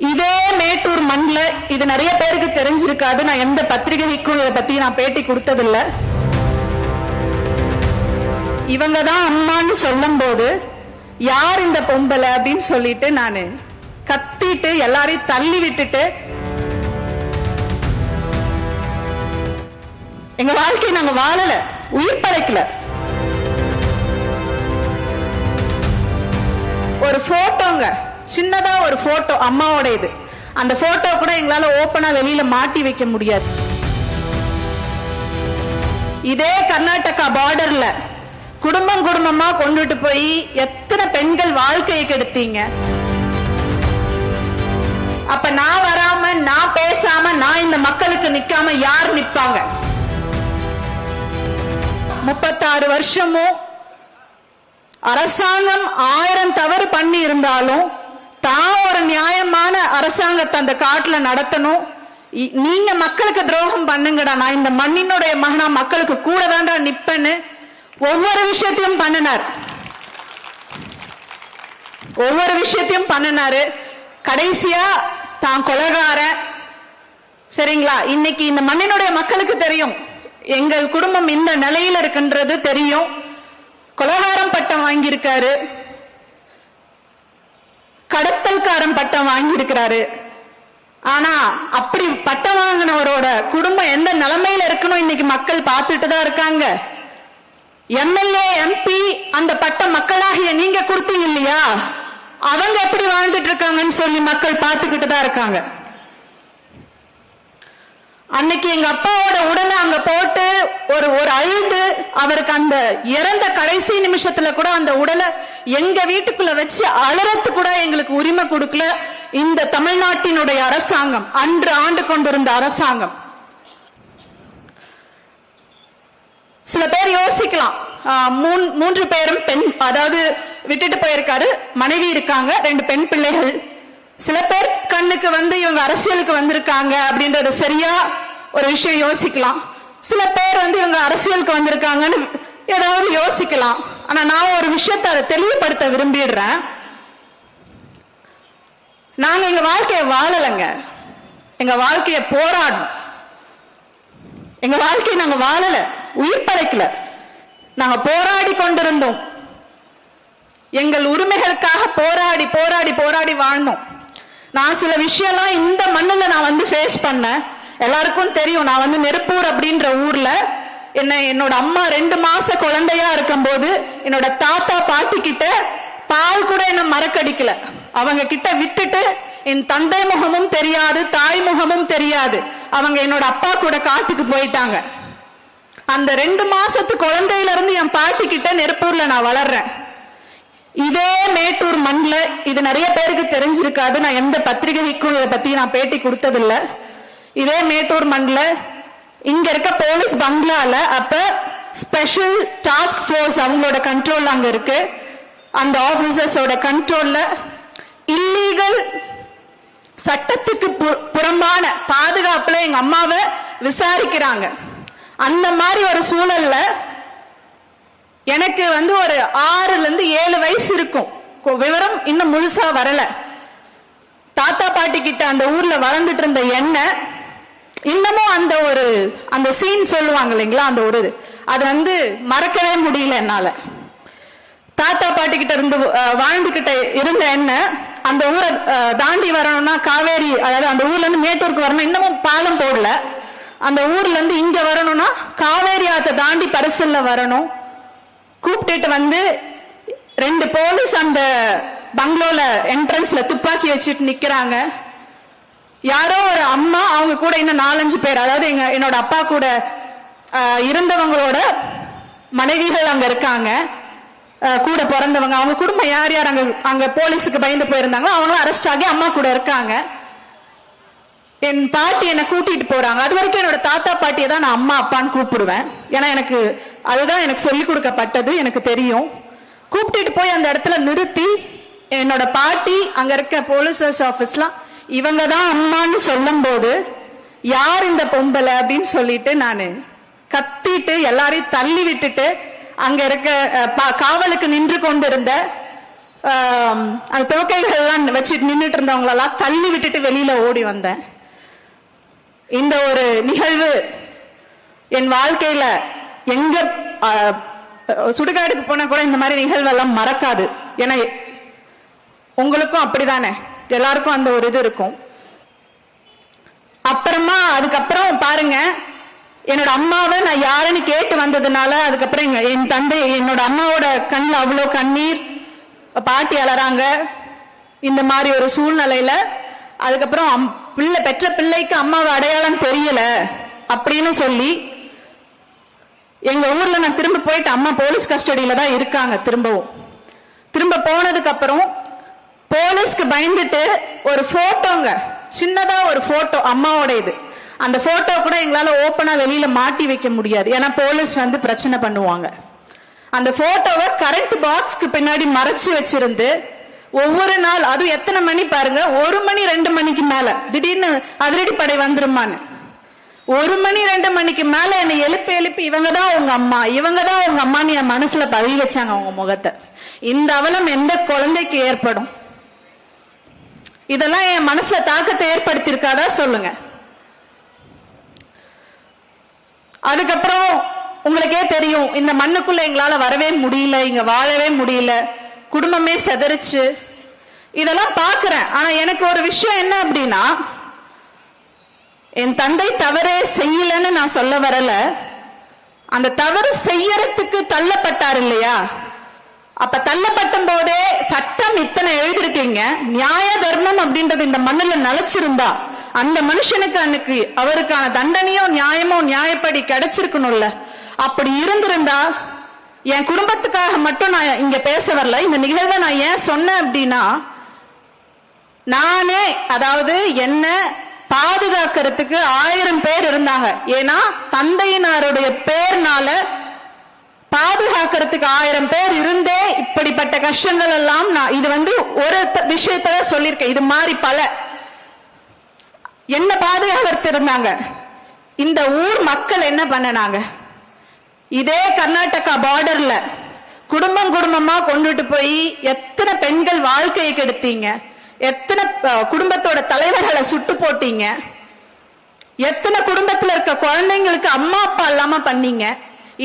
இதே மேட்டூர் மண்ல இது நிறைய பேருக்கு தெரிஞ்சிருக்காது. நான் எந்த பத்திரிகைக்கும் இதை பத்தி நான் பேட்டி கொடுத்ததில்ல. இவங்கதான் அம்மான்னு சொல்லும் போது யார் இந்த பொம்பளை அப்படின்னு சொல்லிட்டு நானு கத்திட்டு எல்லாரையும் தள்ளி விட்டுட்டு எங்க வாழ்க்கையை நாங்க வாழல, உயிர் பழைக்கல. ஒரு போட்டோங்க, சின்னதா ஒரு போட்டோ அம்மாவோட இது. அந்த போட்டோ கூட எங்களால ஓபனா வெளியில மாட்டி வைக்க முடியாது. இதே கர்நாடகா பார்டர்ல குடும்பம் குடும்பமா கொண்டுட்டு போய் எத்தனை பெண்கள் வாழ்க்கையை கெடுத்தீங்க. அப்ப நான் வராம, நான் பேசாம, நான் இந்த மக்களுக்கு நிக்காம யார் நிப்பாங்க? 36 வருஷமும் அரசாங்கம் 1000 தவறு பண்ணி இருந்தாலும் தான் ஒரு நியாயமான அரசாங்கத்தை அந்த காட்டுல நடத்தணும். நீங்க மக்களுக்கு துரோகம் பண்ணுங்கடா, நான் இந்த மண்ணினுடைய மகனா மக்களுக்கு கூட தான்டா நிப்பேன்னு ஒவ்வொரு விஷயத்தையும் பண்ணினார். ஒவ்வொரு விஷயத்தையும் பண்ணினாரு. கடைசியா தான் கொலைகார. சரிங்களா? இன்னைக்கு இந்த மண்ணினுடைய மக்களுக்கு தெரியும், எங்கள் குடும்பம் இந்த நிலையில இருக்குன்றது தெரியும். கொலைகாரம் பட்டம் வாங்கியிருக்காரு, கடத்தல்காரன் பட்டம் வாங்கியிருக்கிறாரு. ஆனா அப்படி பட்டம் வாங்கினவரோட குடும்பம் எந்த நிலைமையில இருக்கணும் இன்னைக்கு மக்கள் பார்த்துட்டு தான் இருக்காங்க. எம்எல்ஏ எம்பி அந்த பட்டம் மக்களாகிய நீங்க கொடுத்தீங்க இல்லையா, அவங்க எப்படி வாழ்ந்துட்டு இருக்காங்கன்னு சொல்லி மக்கள் பார்த்துக்கிட்டு தான் இருக்காங்க. அன்னைக்கு எங்க அப்பாவோட உடனே அங்க போட்டு ஒரு அழுது அவருக்கு அந்த இறந்த கடைசி நிமிஷத்துல கூட அந்த உடலை எங்க வீட்டுக்குள்ள வச்சு அலறத்து கூட எங்களுக்கு உரிமை கொடுக்கல இந்த தமிழ்நாட்டினுடைய அரசாங்கம், அன்று ஆண்டு கொண்டிருந்த அரசாங்கம். சில பேர் யோசிக்கலாம், 3 பேரும் பெண், அதாவது விட்டுட்டு போயிருக்காரு, மனைவி இருக்காங்க, 2 பெண் பிள்ளைகள். சில பேர் கண்ணுக்கு இவங்க அரசியலுக்கு வந்திருக்காங்க அப்படின்றது சரியா ஒரு விஷயம் யோசிக்கலாம். சில பேர் இவங்க அரசியலுக்கு வந்திருக்காங்கன்னு ஏதாவது யோசிக்கலாம். ஆனா நான் ஒரு விஷயத்தை அதை தெளிவுபடுத்த விரும்பிடுறேன். நாங்க எங்க வாழ்க்கையை வாழலைங்க, எங்க வாழ்க்கையை போராடணும். எங்க வாழ்க்கையை நாங்க வாழல, உயிர் பழைக்கல. நாங்க போராடி கொண்டிருந்தோம். எங்கள் உரிமைகளுக்காக போராடி போராடி போராடி வாழ்ந்தோம். நான் சில விஷயம்லாம் இந்த மண்ணுல நான் ஃபேஸ் பண்ணேன். எல்லாருக்கும் தெரியும், நான் நெருப்பூர் அப்படின்ற ஊர்ல என்னோட அம்மா 2 மாச குழந்தையா இருக்கும் போது என்னோட தாத்தா பாட்டி கிட்ட பால் கூட என்ன மறக்கடிக்கல. அவங்க கிட்ட விட்டுட்டு என் தந்தை முகமும் தெரியாது, தாய் முகமும் தெரியாது. அவங்க என்னோட அப்பா கூட காட்டுக்கு போயிட்டாங்க. அந்த 2 மாசத்து குழந்தையில இருந்து என் பாட்டி கிட்ட நெருப்பூர்ல நான் வளர்றேன். இதே மேட்டூர் மண்ல இது நிறைய பேருக்கு தெரிஞ்சிருக்காது. நான் எந்த பத்திரிகைக்கும் இதை பத்தி நான் பேட்டி கொடுத்ததில்ல. இதே மேட்டூர் மண்ல இங்க இருக்க போலீஸ் பங்களால அப்ப ஸ்பெஷல் டாஸ்க் போர்ஸ் அவங்களோட கண்ட்ரோல் அங்க இருக்கு. அந்த ஆபீசர்ஸோட கண்ட்ரோல்ல இல்லீகல் சட்டத்துக்கு புறம்பான பாதுகாப்புல எங்க அம்மாவை விசாரிக்கிறாங்க. அந்த மாதிரி ஒரு சூழல்ல எனக்கு ஒரு 6ல இருந்து 7 வயசு இருக்கும். விவரம் இன்னும் முழுசா வரல. தாத்தா பாட்டி கிட்ட அந்த ஊர்ல வளர்ந்துட்டு இருந்த என்ன இன்னமும் அந்த சீன் சொல்லுவாங்க இல்லைங்களா, அந்த ஒரு அது மறக்கவே முடியல என்னால. தாத்தா பாட்டி கிட்ட இருந்து வாழ்ந்துகிட்ட இருந்த என்ன அந்த ஊரை தாண்டி வரணும்னா காவேரி, அதாவது அந்த ஊர்ல இருந்து மேட்டூருக்கு வரணும், இன்னமும் பாலம் போடல. அந்த ஊர்ல இருந்து இங்க வரணும்னா காவேரி ஆத்தை தாண்டி பரிசல்ல வரணும். கூப்பிட்டுட்டு 2 போலீஸ் அந்த பங்களோல என்ட்ரன்ஸ்ல துப்பாக்கி வச்சுட்டு நிக்கிறாங்க. யாரோ ஒரு அம்மா, அவங்க கூட இன்னும் 4-5 பேர், அதாவது என்னோட அப்பா கூட இருந்தவங்களோட மனைவிகள் அங்க இருக்காங்க, கூட பிறந்தவங்க. அவங்க குடும்பம் யார் யார் அங்க போலீஸுக்கு பயந்து போயிருந்தாங்க அவங்களும் அரெஸ்ட் ஆகி அம்மா கூட இருக்காங்க. என் பாட்டி என்னை கூட்டிட்டு போறாங்க. அது வரைக்கும் என்னோட தாத்தா பாட்டியை தான் நான் அம்மா அப்பான்னு கூப்பிடுவேன். ஏன்னா அதுதான் எனக்கு சொல்லிக் கொடுக்கப்பட்டது, எனக்கு தெரியும். கூப்பிட்டு போய் அந்த இடத்துல நிறுத்தி என்னோட பாட்டி அங்க இருக்க போலீஸ் ஆபீஸ்லாம் இவங்க தான் அம்மான்னு சொல்லும் போது யார் இந்த பொம்பளை அப்படின்னு சொல்லிட்டு நானு கத்திட்டு எல்லாரையும் தள்ளி விட்டுட்டு அங்க இருக்க காவலுக்கு நின்று கொண்டிருந்த அந்த துவக்கைகள் எல்லாம் வச்சுட்டு நின்றுட்டு இருந்தவங்களெல்லாம் தள்ளி விட்டுட்டு வெளியில ஓடி வந்தேன். இந்த ஒரு நிகழ்வு என் வாழ்க்கையில எங்க சுடுகாடுக்கு போனா கூட இந்த மாதிரி நிகழ்வெல்லாம் மறக்காது. ஏன்னா உங்களுக்கும் அப்படிதானே, எல்லாருக்கும் அந்த ஒரு இது இருக்கும். அப்புறமா அதுக்கப்புறம் பாருங்க, என்னோட அம்மாவை நான் யாருன்னு கேட்டு வந்ததுனால அதுக்கப்புறம் என் தந்தை என்னோட அம்மாவோட கண்ணில் அவ்வளோ கண்ணீர், பாட்டி அலறாங்க. இந்த மாதிரி ஒரு சூழ்நிலையில அதுக்கப்புறம் பிள்ளை பெற்ற பிள்ளைக்கு அம்மாவை அடையாளம் தெரியல அப்படின்னு சொல்லி எங்க ஊர்ல நான் திரும்ப போயிட்டு, அம்மா போலீஸ் கஸ்டடியில தான் இருக்காங்க. திரும்ப போனதுக்கு அப்புறம் போலீஸ்க்கு பயந்துட்டு ஒரு போட்டோங்க, சின்னதா ஒரு போட்டோ அம்மாவோட இது, அந்த போட்டோ கூட எங்களால ஓப்பனா வெளியில மாட்டி வைக்க முடியாது, ஏன்னா போலீஸ் வந்து பிரச்சனை பண்ணுவாங்க. அந்த போட்டோவை கரண்ட் பாக்ஸ்க்கு பின்னாடி மறைச்சு வச்சிருந்து ஒவ்வொரு நாள், அது எத்தனை மணி பாருங்க, 1 மணி 2 மணிக்கு மேல திடீர்னு அதிரடிப்படை வந்துருமான்னு 1 மணி 2 மணிக்கு மேல என்னை எழுப்பி இவங்கதான் உங்க அம்மா, இவங்கதான் உங்க அம்மான்னு என் மனசுல பதிவு வச்சாங்க அவங்க முகத்தை. இந்த அவலம் எந்த குழந்தைக்கு ஏற்படும்? இதெல்லாம் என் மனசுல தாக்கத்தை ஏற்படுத்தி இருக்காதா சொல்லுங்க. அதுக்கப்புறம் உங்களுக்கே தெரியும், இந்த மண்ணுக்குள்ள எங்களால வரவே முடியல, இங்க வாழவே முடியல, குடும்பமே செதறிச்சு. இதெல்லாம் பாக்குறேன். ஆனா எனக்கு ஒரு விஷயம் என்ன அப்படின்னா, என் தந்தை தவறே செய்யலன்னு நான் சொல்ல வரல, அந்த தவறு செய்யறதுக்கு தள்ளப்பட்டார் இல்லையா? அப்ப தள்ளப்பட்டும் போதே சட்டம் இத்தனை எழுதிருக்கீங்க, நியாய தர்மம் அப்படின்றது இந்த மண்ணுல நிலைச்சிருந்தா அந்த மனுஷனுக்கு அன்னைக்கு அவருக்கான தண்டனையோ நியாயமோ நியாயப்படி கிடைச்சிருக்கணும்ல. அப்படி இருந்திருந்தா, என் குடும்பத்துக்காக மட்டும் நான் இங்க பேச வரல, இந்த நிகழ்வை நான் ஏன் சொன்னேன் அப்படின்னா, நானே அதாவது என்ன பாதுகாக்கிறதுக்கு 1000 பேர் இருந்தாங்க. ஏன்னா தந்தையினாருடைய பேர்னால பாதுகாக்கிறதுக்கு 1000 பேர் இருந்தே இப்படிப்பட்ட கஷ்டங்கள் எல்லாம் நான் இது வந்து ஒரு விஷயத்த சொல்லியிருக்கேன். இது மாதிரி பல என்ன பாதுகாக்கிறது இருந்தாங்க. இந்த ஊர் மக்கள் என்ன பண்ணனாங்க, இதே கர்நாடகா பார்டர்ல குடும்பமா கொண்டுட்டு போய் எத்தனை பெண்கள் வாழ்க்கையை கெடுத்தீங்க, எத்தனை குடும்பத்தோட தலைவர்களை சுட்டு போட்டீங்க, எத்தனை குடும்பத்துல இருக்க குழந்தைங்களுக்கு அம்மா அப்பா இல்லாம பண்ணீங்க.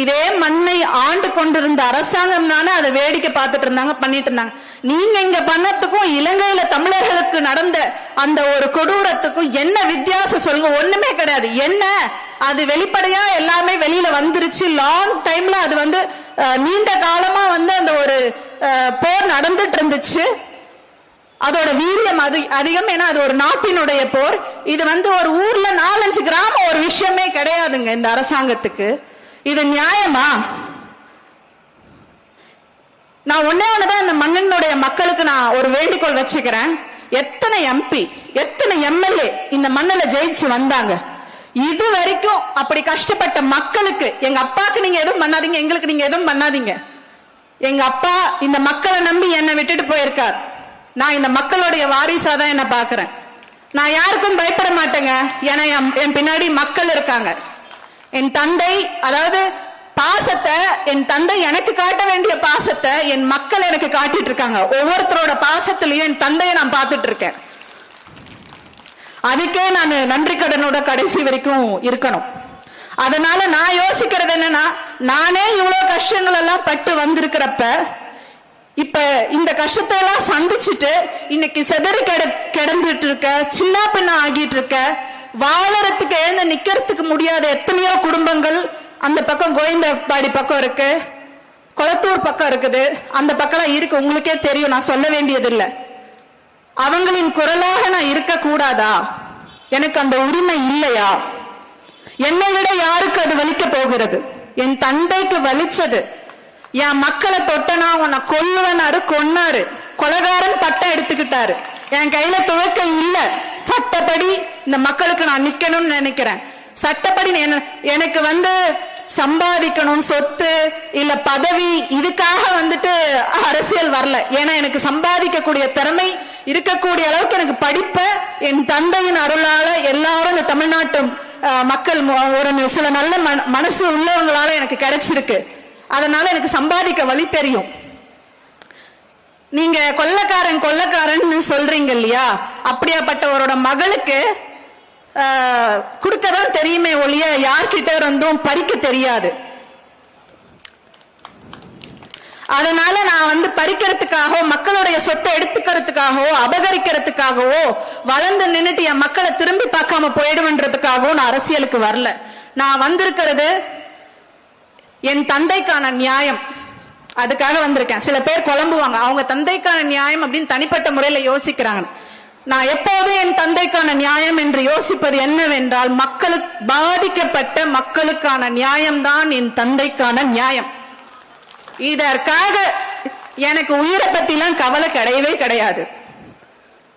இதே மண்ணை ஆண்டு கொண்டிருந்த அரசாங்கம் தானே அதை வேடிக்கை பார்த்துட்டு இருந்தாங்க, பண்ணிட்டு இருந்தாங்க. நீங்க இங்க பண்ணத்துக்கும் இலங்கையில தமிழர்களுக்கு நடந்த அந்த ஒரு கொடூரத்துக்கும் என்ன வித்தியாசம் சொல்லுங்க? ஒண்ணுமே கிடையாது. என்ன அது வெளிப்படையா எல்லாமே வெளியில வந்துருச்சு. லாங் டைம்ல அது வந்து நீண்ட காலமா வந்து அந்த ஒரு போர் நடந்துட்டு இருந்துச்சு. அதோட வீரியம் அதிகம், ஏன்னா அது ஒரு நாட்டினுடைய போர். இது வந்து ஒரு ஊர்ல 4-5 கிராமம் ஒரு விஷயமே கிடையாதுங்க இந்த அரசாங்கத்துக்கு. இது நியாயமா? நான் ஒன்னேதான் இந்த மண்ணினுடைய மக்களுக்கு நான் ஒரு வேண்டுகோள் வச்சுக்கிறேன். எத்தனை எம்பி எத்தனை எம்எல்ஏ இந்த மண்ணில ஜெயிச்சு வந்தாங்க. இது வரைக்கும் அப்படி கஷ்டப்பட்ட மக்களுக்கு, எங்க அப்பாக்கு நீங்க எதுவும் பண்ணாதீங்க, எங்களுக்கு நீங்க எதுவும் பண்ணாதீங்க. எங்க அப்பா இந்த மக்களை நம்பி என்னை விட்டுட்டு போயிருக்கார். நான் இந்த மக்களுடைய வாரிசாதான் என்ன பாக்குறேன். நான் யாருக்கும் பயப்பட மாட்டேங்க, ஏன்னா என் பின்னாடி மக்கள் இருக்காங்க. என் தந்தை, அதாவது பாசத்தை என் தந்தை எனக்கு காட்ட வேண்டிய பாசத்தை என் மக்கள் எனக்கு காட்டிட்டு இருக்காங்க. ஒவ்வொருத்தரோட பாசத்திலையும் என் தந்தையை நான் பார்த்துட்டு இருக்கேன். அதுக்கே நான் நன்றி கடனோட கடைசி வரைக்கும் இருக்கணும். அதனால நான் யோசிக்கிறது என்னன்னா, நானே இவ்வளவு கஷ்டங்கள் எல்லாம் பட்டு வந்திருக்கிறப்ப, இப்ப இந்த கஷ்டத்தை எல்லாம் சந்திச்சுட்டு இன்னைக்கு செதறி கிடந்துட்டு இருக்க, சின்ன பின்ன ஆகிட்டு இருக்க, வாழறதுக்கு எழுந்து நிக்கிறதுக்கு முடியாத எத்தனையோ குடும்பங்கள் அந்த பக்கம் கோவிந்தபாடி பக்கம் இருக்கு, கொளத்தூர் பக்கம் இருக்குது, அந்த பக்கம் இருக்கு. உங்களுக்கே தெரியும், நான் சொல்ல வேண்டியது இல்லை. அவங்களின் குரலாக நான் இருக்க கூடாதா? எனக்கு அந்த உரிமை இல்லையா? என்னை விட யாருக்கு அது வலிக்க போகிறது? என் தந்தைக்கு வலிச்சது. என் மக்களை தொட்டனா உன்னை கொல்லுவனாரு, கொன்னாரு. கொலகாரன் பட்டம் எடுத்துக்கிட்டாரு. என் கையில துவக்க இல்ல. சட்டப்படி இந்த மக்களுக்கு நான் நிக்கணும்னு நினைக்கிறேன். சட்டப்படி எனக்கு வந்து சம்பாதிக்கணும், சொத்து இல்ல பதவி, இதுக்காக வந்துட்டு அரசியல் வரல. ஏன்னா எனக்கு சம்பாதிக்கக்கூடிய திறமை இருக்கக்கூடிய அளவுக்கு எனக்கு படிப்ப என் தந்தையின் அருளால எல்லாரும் இந்த தமிழ்நாட்டு மக்கள் ஒரு சில நல்ல மனசு உள்ளவங்களால எனக்கு கிடைச்சிருக்கு. அதனால எனக்கு சம்பாதிக்க வழி தெரியும். நீங்க கொள்ளக்காரன் கொள்ளக்காரன் சொல்றீங்க இல்லையா, அப்படியாப்பட்டவரோட மகளுக்கு கொடுக்கதான் தெரியுமே ஒழிய யார்கிட்ட இருந்தும் பறிக்க தெரியாது. அதனால நான் பறிக்கிறதுக்காகவோ மக்களுடைய சொத்தை எடுத்துக்கிறதுக்காகவோ அபகரிக்கிறதுக்காகவோ வளர்ந்து நின்னுட்டு என் மக்களை திரும்பி பார்க்காம போயிடுவன்றதுக்காகவோ நான் அரசியலுக்கு வரல. நான் வந்திருக்கிறது என் தந்தைக்கான நியாயம், அதுக்காக வந்திருக்கேன். சில பேர் குழம்புவாங்க, அவங்க தந்தைக்கான நியாயம் அப்படின்னு தனிப்பட்ட முறையில யோசிக்கிறாங்க. நான் எப்போதும் என் தந்தைக்கான நியாயம் என்று யோசிப்பது என்னவென்றால், மக்களுக்கு பாதிக்கப்பட்ட மக்களுக்கான நியாயம்தான் என் தந்தைக்கான நியாயம். இதற்காக எனக்கு உயிரை பத்திலாம் கவலை கிடையவே கிடையாது.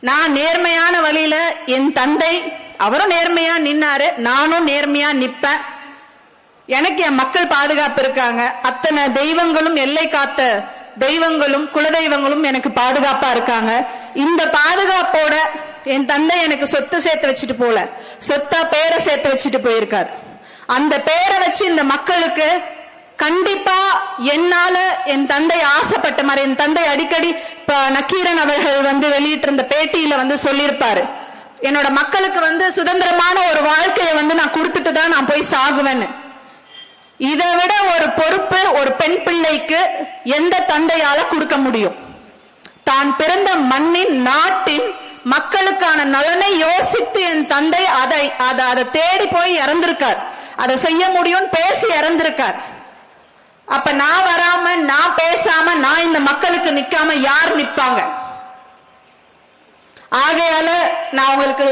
நான் நேர்மையான வழியில, என் தந்தை அவரும் நேர்மையா நின்னாரு, நானும் நேர்மையா நிப்பேன். எனக்கு என் மக்கள் பாதுகாப்பு இருக்காங்க. அத்தனை தெய்வங்களும், எல்லை காத்த தெய்வங்களும் குலதெய்வங்களும் எனக்கு பாதுகாப்பா இருக்காங்க. இந்த பாதுகாப்போட என் தந்தை எனக்கு சொத்து சேர்த்து வச்சுட்டு போல, சொத்தா பேரை சேர்த்து வச்சுட்டு போயிருக்காரு. அந்த பேரை வச்சு இந்த மக்களுக்கு கண்டிப்பா என்னால என் தந்தை ஆசைப்பட்ட மாதிரி, என் தந்தை அடிக்கடி நக்கீரன் அவர்கள் வெளியிட்டு இருந்த பேட்டியில சொல்லியிருப்பாரு, என்னோட மக்களுக்கு சுதந்திரமான ஒரு வாழ்க்கையை நான் கொடுத்துட்டு தான் நான் போய் சாகுவேன்னு. இதை விட ஒரு பொறுப்பு ஒரு பெண் பிள்ளைக்கு எந்த தந்தையால கொடுக்க முடியும்? தான் பிறந்த மண்ணின் நாட்டின் மக்களுக்கான நலனை யோசித்து என் தந்தை அதை தேடி போய் இறந்திருக்கார். அதை செய்ய முடியும் பேசி இறந்திருக்கார். அப்ப நான் வராம, நான் பேசாம, நான் இந்த மக்களுக்கு நிக்காம யார் நிப்பாங்க? ஆகையால நான் உங்களுக்கு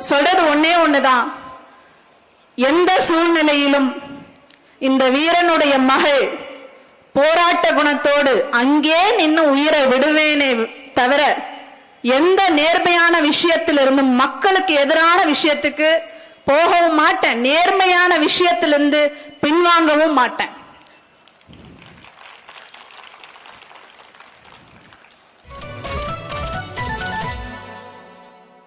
சொல்றது ஒன்னே ஒண்ணுதான், எந்த சூழ்நிலையிலும் இந்த வீரனுடைய மகள் போராட்ட குணத்தோடு அங்கே நின்று உயிரை விடுவேனே தவிர எந்த நேர்மையான விஷயத்திலிருந்து மக்களுக்கு எதிரான விஷயத்துக்கு போகவும் மாட்டேன். நேர்மையான விஷயத்திலிருந்து பின்வாங்கவும் மாட்டேன்.